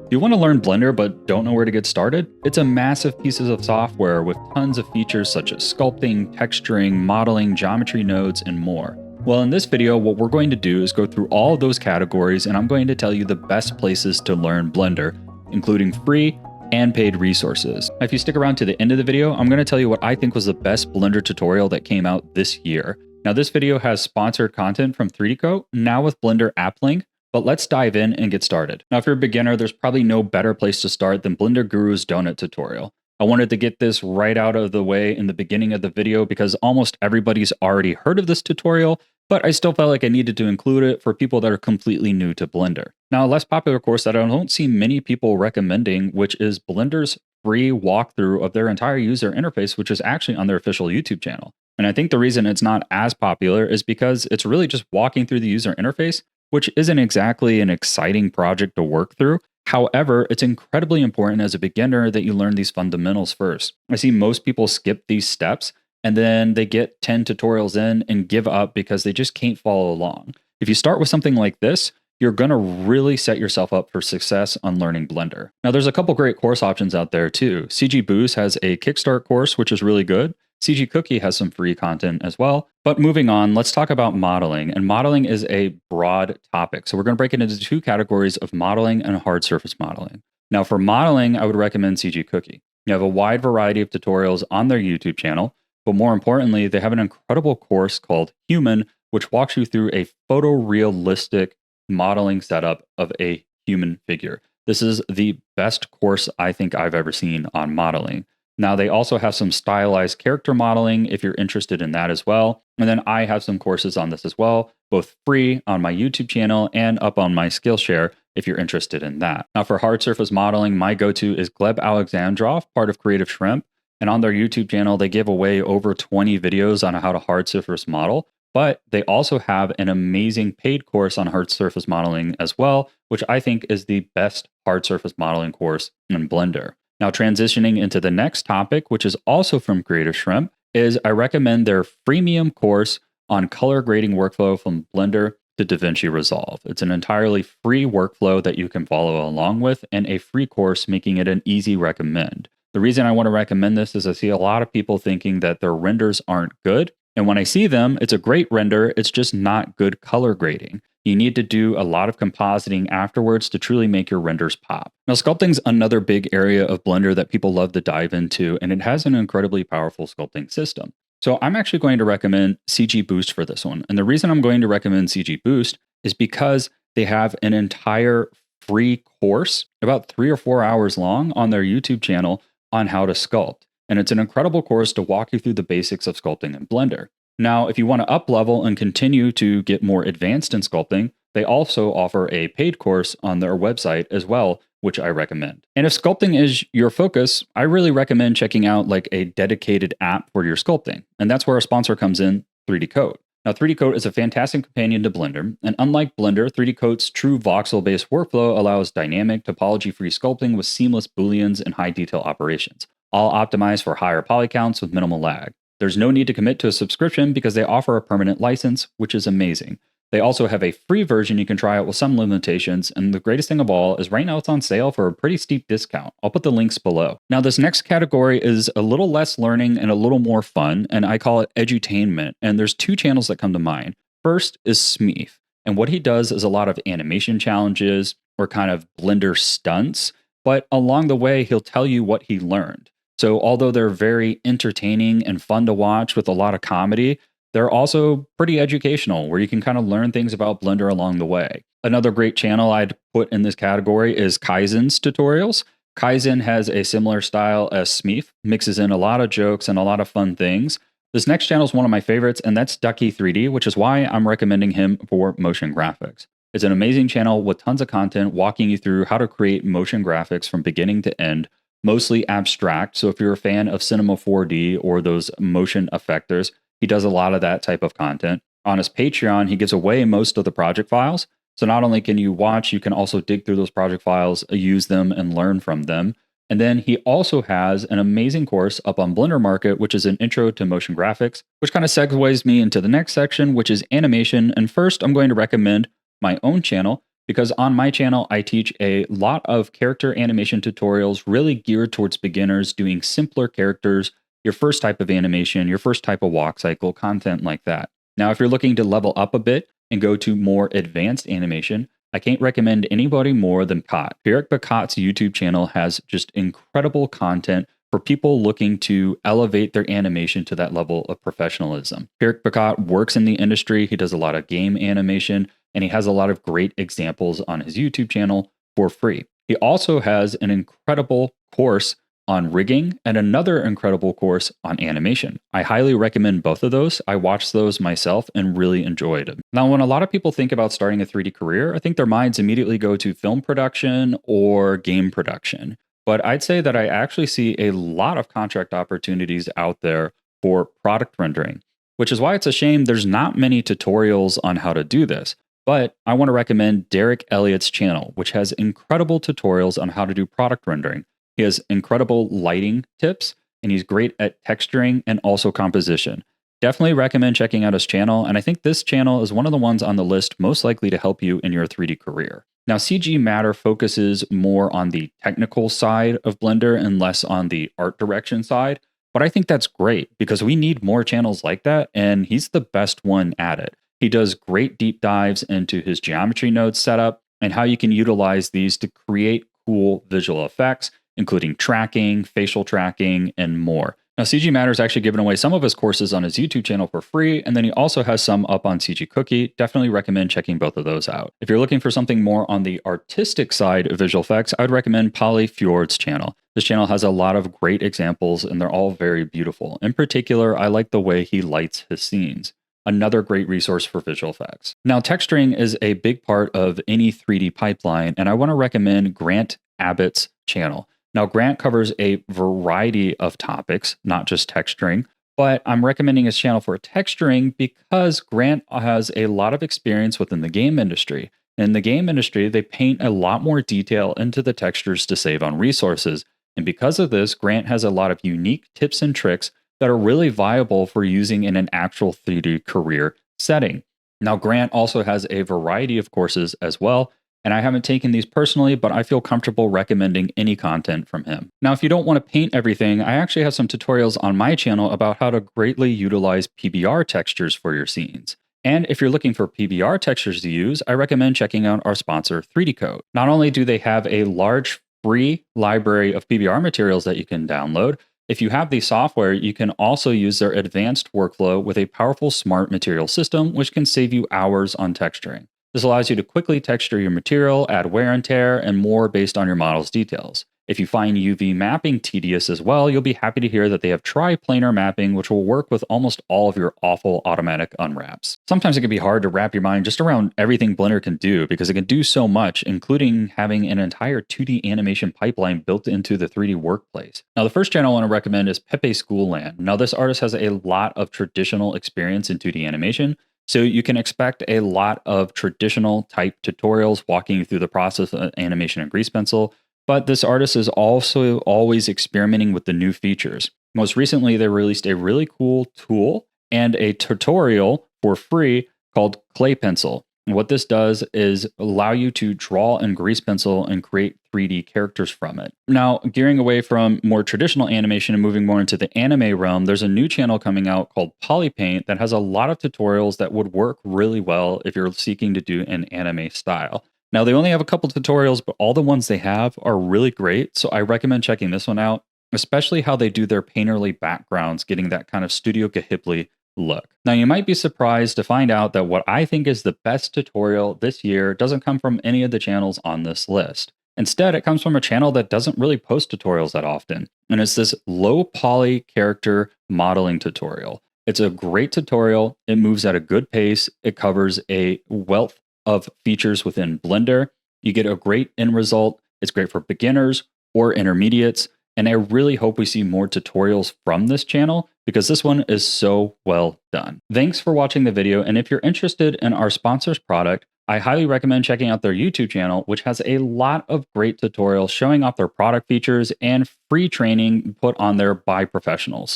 Do you want to learn Blender but don't know where to get started? It's a massive piece of software with tons of features such as sculpting, texturing, modeling, geometry nodes, and more. Well, in this video, what we're going to do is go through all of those categories, and I'm going to tell you the best places to learn Blender, including free and paid resources. If you stick around to the end of the video, I'm going to tell you what I think was the best Blender tutorial that came out this year. Now, this video has sponsored content from 3D Coat, now with Blender Applink, but let's dive in and get started. Now, if you're a beginner, there's probably no better place to start than Blender Guru's donut tutorial. I wanted to get this right out of the way in the beginning of the video because almost everybody's already heard of this tutorial, but I still felt like I needed to include it for people that are completely new to Blender. Now, a less popular course that I don't see many people recommending, which is Blender's free walkthrough of their entire user interface, which is actually on their official YouTube channel. And I think the reason it's not as popular is because it's really just walking through the user interface, which isn't exactly an exciting project to work through. However, it's incredibly important as a beginner that you learn these fundamentals first. I see most people skip these steps and then they get 10 tutorials in and give up because they just can't follow along. If you start with something like this, you're going to really set yourself up for success on learning Blender. Now, there's a couple great course options out there too. CG Boost has a Kickstart course, which is really good. CG Cookie has some free content as well. But moving on, let's talk about modeling. And modeling is a broad topic. So we're going to break it into two categories of modeling and hard surface modeling. Now, for modeling, I would recommend CG Cookie. You have a wide variety of tutorials on their YouTube channel, but more importantly, they have an incredible course called Human, which walks you through a photorealistic modeling setup of a human figure. This is the best course I think I've ever seen on modeling. Now, they also have some stylized character modeling if you're interested in that as well. And then I have some courses on this as well, both free on my YouTube channel and up on my Skillshare if you're interested in that. Now, for hard surface modeling, my go-to is Gleb Alexandrov, part of Creative Shrimp. And on their YouTube channel, they give away over 20 videos on how to hard surface model. But they also have an amazing paid course on hard surface modeling as well, which I think is the best hard surface modeling course in Blender. Now, transitioning into the next topic, which is also from Creative Shrimp, is I recommend their freemium course on color grading workflow from Blender to DaVinci Resolve. It's an entirely free workflow that you can follow along with and a free course, making it an easy recommend. The reason I want to recommend this is I see a lot of people thinking that their renders aren't good. And when I see them, it's a great render, it's just not good color grading. You need to do a lot of compositing afterwards to truly make your renders pop. Now, sculpting's another big area of Blender that people love to dive into, and it has an incredibly powerful sculpting system. So I'm actually going to recommend CG Boost for this one. And the reason I'm going to recommend CG Boost is because they have an entire free course, about 3 or 4 hours long, on their YouTube channel on how to sculpt. And it's an incredible course to walk you through the basics of sculpting in Blender. Now, if you want to up level and continue to get more advanced in sculpting, they also offer a paid course on their website as well, which I recommend. And if sculpting is your focus, I really recommend checking out like a dedicated app for your sculpting. And that's where a sponsor comes in, 3D Coat. Now, 3D Coat is a fantastic companion to Blender, and unlike Blender, 3D Coat's true voxel-based workflow allows dynamic, topology-free sculpting with seamless booleans and high-detail operations, all optimized for higher poly counts with minimal lag. There's no need to commit to a subscription because they offer a permanent license, which is amazing. They also have a free version you can try out with some limitations, and the greatest thing of all is right now it's on sale for a pretty steep discount. I'll put the links below. Now, this next category is a little less learning and a little more fun, and I call it Edutainment, and there's two channels that come to mind. First is Smeef, and what he does is a lot of animation challenges or kind of Blender stunts, but along the way, he'll tell you what he learned. So although they're very entertaining and fun to watch with a lot of comedy, they're also pretty educational where you can kind of learn things about Blender along the way. Another great channel I'd put in this category is Kaizen's tutorials. Kaizen has a similar style as Smeef, mixes in a lot of jokes and a lot of fun things. This next channel is one of my favorites, and that's Ducky3D, which is why I'm recommending him for motion graphics. It's an amazing channel with tons of content walking you through how to create motion graphics from beginning to end, mostly abstract. So if you're a fan of Cinema 4D or those motion effectors, he does a lot of that type of content. On his Patreon, he gives away most of the project files. So not only can you watch, you can also dig through those project files, use them, and learn from them. And then he also has an amazing course up on Blender Market, which is an intro to motion graphics, which kind of segues me into the next section, which is animation. And first, I'm going to recommend my own channel, because on my channel, I teach a lot of character animation tutorials really geared towards beginners doing simpler characters, your first type of animation, your first type of walk cycle, content like that. Now, if you're looking to level up a bit and go to more advanced animation, I can't recommend anybody more than Pat. Eric Bacot's YouTube channel has just incredible content for people looking to elevate their animation to that level of professionalism. Eric Bacot works in the industry. He does a lot of game animation, and he has a lot of great examples on his YouTube channel for free. He also has an incredible course on rigging and another incredible course on animation. I highly recommend both of those. I watched those myself and really enjoyed them. Now, when a lot of people think about starting a 3D career, I think their minds immediately go to film production or game production. But I'd say that I actually see a lot of contract opportunities out there for product rendering, which is why it's a shame there's not many tutorials on how to do this. But I want to recommend Derek Elliott's channel, which has incredible tutorials on how to do product rendering. He has incredible lighting tips, and he's great at texturing and also composition. Definitely recommend checking out his channel, and I think this channel is one of the ones on the list most likely to help you in your 3D career. Now, CG Matter focuses more on the technical side of Blender and less on the art direction side, but I think that's great because we need more channels like that, and he's the best one at it. He does great deep dives into his geometry nodes setup and how you can utilize these to create cool visual effects, including tracking, facial tracking, and more. Now, CG Matter is actually giving away some of his courses on his YouTube channel for free, and then he also has some up on CG Cookie. Definitely recommend checking both of those out. If you're looking for something more on the artistic side of visual effects, I would recommend Polly Fjord's channel. This channel has a lot of great examples, and they're all very beautiful. In particular, I like the way he lights his scenes. Another great resource for visual effects. Now, texturing is a big part of any 3D pipeline, and I want to recommend Grant Abbott's channel. Now, Grant covers a variety of topics, not just texturing, but I'm recommending his channel for texturing because Grant has a lot of experience within the game industry. In the game industry, they paint a lot more detail into the textures to save on resources. And because of this, Grant has a lot of unique tips and tricks that are really viable for using in an actual 3D career setting. Now, Grant also has a variety of courses as well, and I haven't taken these personally, but I feel comfortable recommending any content from him. Now, if you don't want to paint everything, I actually have some tutorials on my channel about how to greatly utilize PBR textures for your scenes. And if you're looking for PBR textures to use, I recommend checking out our sponsor, 3D Code. Not only do they have a large free library of PBR materials that you can download, if you have the software, you can also use their advanced workflow with a powerful smart material system, which can save you hours on texturing. This allows you to quickly texture your material, add wear and tear, and more based on your model's details. If you find UV mapping tedious as well, you'll be happy to hear that they have triplanar mapping, which will work with almost all of your awful automatic unwraps. Sometimes it can be hard to wrap your mind just around everything Blender can do because it can do so much, including having an entire 2D animation pipeline built into the 3D workplace. Now, the first channel I want to recommend is Pepe Schoolland. Now, this artist has a lot of traditional experience in 2D animation, so you can expect a lot of traditional type tutorials walking you through the process of animation and grease pencil. But this artist is also always experimenting with the new features. Most recently, they released a really cool tool and a tutorial for free called Clay Pencil. And what this does is allow you to draw in grease pencil and create 3D characters from it. Now, gearing away from more traditional animation and moving more into the anime realm, there's a new channel coming out called Polypaint that has a lot of tutorials that would work really well if you're seeking to do an anime style. Now, they only have a couple tutorials, but all the ones they have are really great, so I recommend checking this one out, especially how they do their painterly backgrounds, getting that kind of Studio Ghibli look. Now, you might be surprised to find out that what I think is the best tutorial this year doesn't come from any of the channels on this list. Instead, it comes from a channel that doesn't really post tutorials that often, and it's this low poly character modeling tutorial. It's a great tutorial, it moves at a good pace, it covers a wealth of features within Blender. You get a great end result. It's great for beginners or intermediates. And I really hope we see more tutorials from this channel because this one is so well done. Thanks for watching the video. And if you're interested in our sponsor's product, I highly recommend checking out their YouTube channel, which has a lot of great tutorials showing off their product features and free training put on there by professionals.